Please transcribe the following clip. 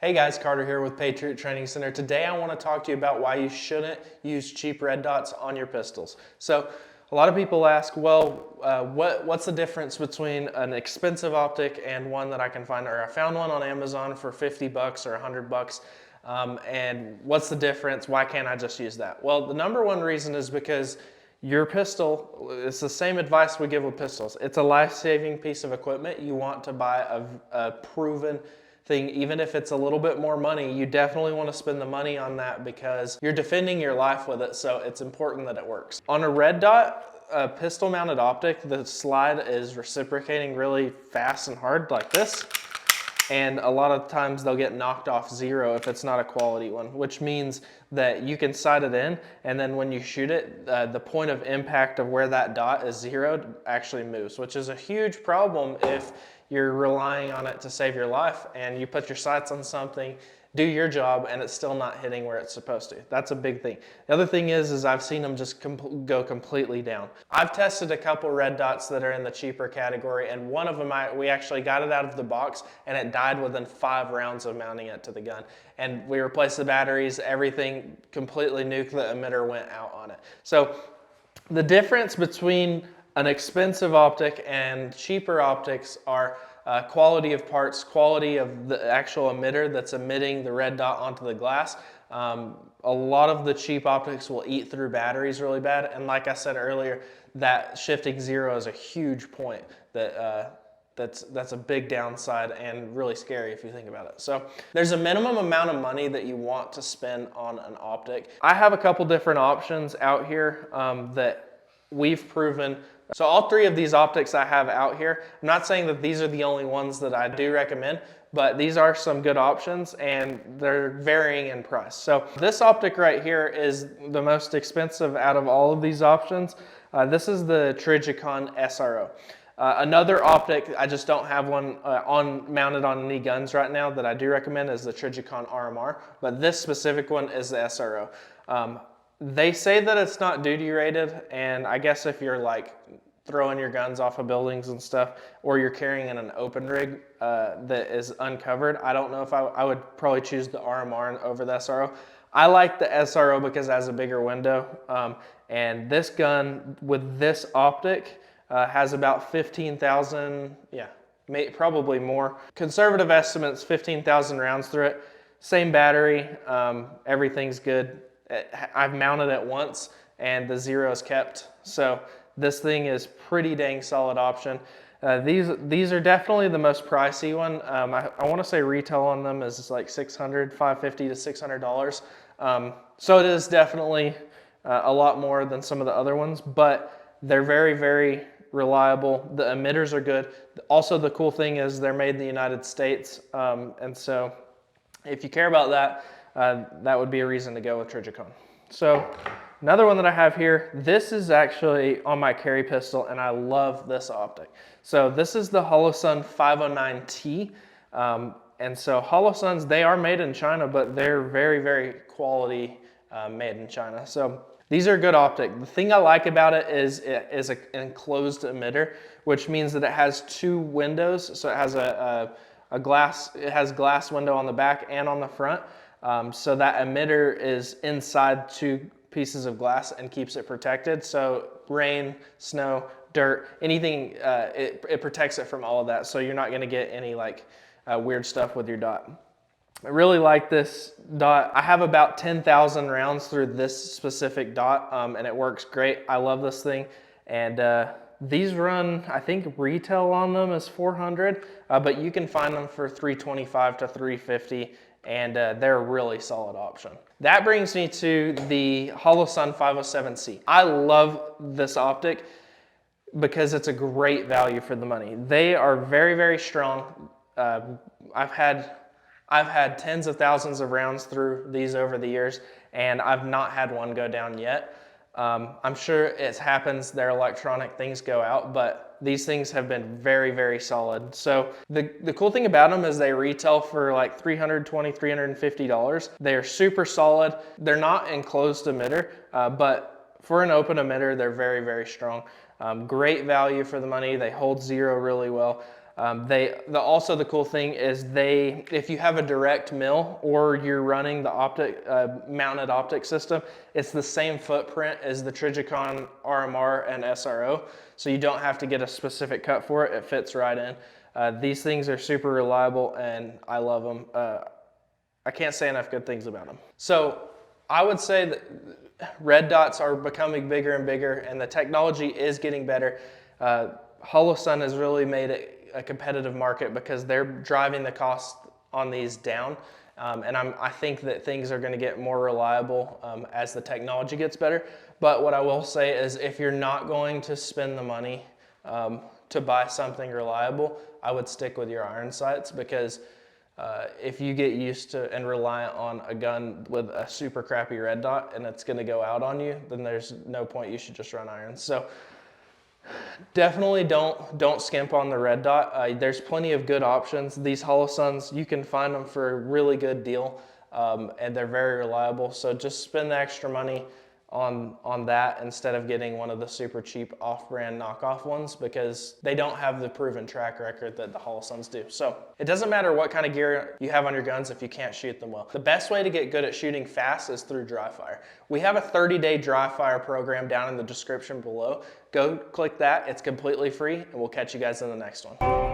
Hey guys, Carter here with Patriot Training Center. Today I want to talk to you about why you shouldn't use cheap red dots on your pistols. So a lot of people ask, well, what's the difference between an expensive optic and one that I can find, or I found one on Amazon for 50 bucks or 100 bucks, and what's the difference? Why can't I just use that? Well, the number one reason is because your pistol, it's the same advice we give with pistols. It's a life-saving piece of equipment. You want to buy a proven thing. Even if it's a little bit more money, you definitely want to spend the money on that because you're defending your life with it, so it's important that it works. On a red dot, a pistol mounted optic, the slide is reciprocating really fast and hard like this. And a lot of times they'll get knocked off zero if it's not a quality one, which means that you can sight it in, and then when you shoot it, the point of impact of where that dot is zeroed actually moves, which is a huge problem if you're relying on it to save your life and you put your sights on something, do your job, and it's still not hitting where it's supposed to. That's a big thing. The other thing is I've seen them just go completely down. I've tested a couple red dots that are in the cheaper category, and one of them, we actually got it out of the box and it died within 5 rounds of mounting it to the gun. And we replaced the batteries, everything completely nuked, the emitter went out on it. So the difference between an expensive optic and cheaper optics are quality of parts, quality of the actual emitter that's emitting the red dot onto the glass. A lot of the cheap optics will eat through batteries really bad, and like I said earlier, that shifting zero is a huge point that's a big downside and really scary if you think about it. So there's a minimum amount of money that you want to spend on an optic. I have a couple different options out here that we've proven. So all 3 of these optics I have out here, I'm not saying that these are the only ones that I do recommend, but these are some good options and they're varying in price. So this optic right here is the most expensive out of all of these options. This is the Trijicon SRO. Another optic, I just don't have one mounted on any guns right now that I do recommend, is the Trijicon RMR, but this specific one is the SRO. They say that it's not duty rated, and I guess if you're like throwing your guns off of buildings and stuff, or you're carrying in an open rig that is uncovered, I don't know if I would probably choose the RMR over the SRO. I like the SRO because it has a bigger window, and this gun with this optic has about 15,000, probably more. Conservative estimates, 15,000 rounds through it. Same battery, everything's good. I've mounted it once and the zero is kept. So this thing is pretty dang solid option. These are definitely the most pricey one. I want to say retail on them is like $550 to $600. So it is definitely a lot more than some of the other ones, but they're very, very reliable. The emitters are good. Also, the cool thing is they're made in the United States. And so if you care about that, that would be a reason to go with Trijicon. So another one that I have here, this is actually on my carry pistol and I love this optic. So this is the Holosun 509T. And so Holosuns, they are made in China, but they're very, very quality made in China. So these are good optic. The thing I like about it is an enclosed emitter, which means that it has 2 windows. So it has it has glass window on the back and on the front. So that emitter is inside 2 pieces of glass and keeps it protected. So rain, snow, dirt, anything, it protects it from all of that. So you're not gonna get any like weird stuff with your dot. I really like this dot. I have about 10,000 rounds through this specific dot and it works great. I love this thing. And these run, I think retail on them is 400, but you can find them for 325 to 350. And they're a really solid option. That brings me to the Holosun 507C. I love this optic because it's a great value for the money. They are very, very strong. I've had tens of thousands of rounds through these over the years, and I've not had one go down yet. I'm sure it happens, their electronic things go out, but these things have been very, very solid. So the cool thing about them is they retail for like $320, $350. They're super solid. They're not enclosed emitter, but for an open emitter, they're very, very strong. Great value for the money. They hold zero really well. Also the cool thing is if you have a direct mill or you're running the mounted optic system, it's the same footprint as the Trijicon RMR and SRO. So you don't have to get a specific cut for it. It fits right in. These things are super reliable and I love them. I can't say enough good things about them. So I would say that red dots are becoming bigger and bigger and the technology is getting better. Holosun has really made it a competitive market because they're driving the cost on these down. I think that things are going to get more reliable as the technology gets better. But what I will say is if you're not going to spend the money to buy something reliable, I would stick with your iron sights because if you get used to and reliant on a gun with a super crappy red dot and it's going to go out on you, then there's no point. You should just run irons. So definitely don't skimp on the red dot. There's plenty of good options. These Holosuns, you can find them for a really good deal and they're very reliable. So just spend the extra money on that instead of getting one of the super cheap off-brand knockoff ones because they don't have the proven track record that the Holosuns do. So it doesn't matter what kind of gear you have on your guns if you can't shoot them well. The best way to get good at shooting fast is through dry fire. We have a 30-day dry fire program down in the description below. Go click that, it's completely free, and we'll catch you guys in the next one.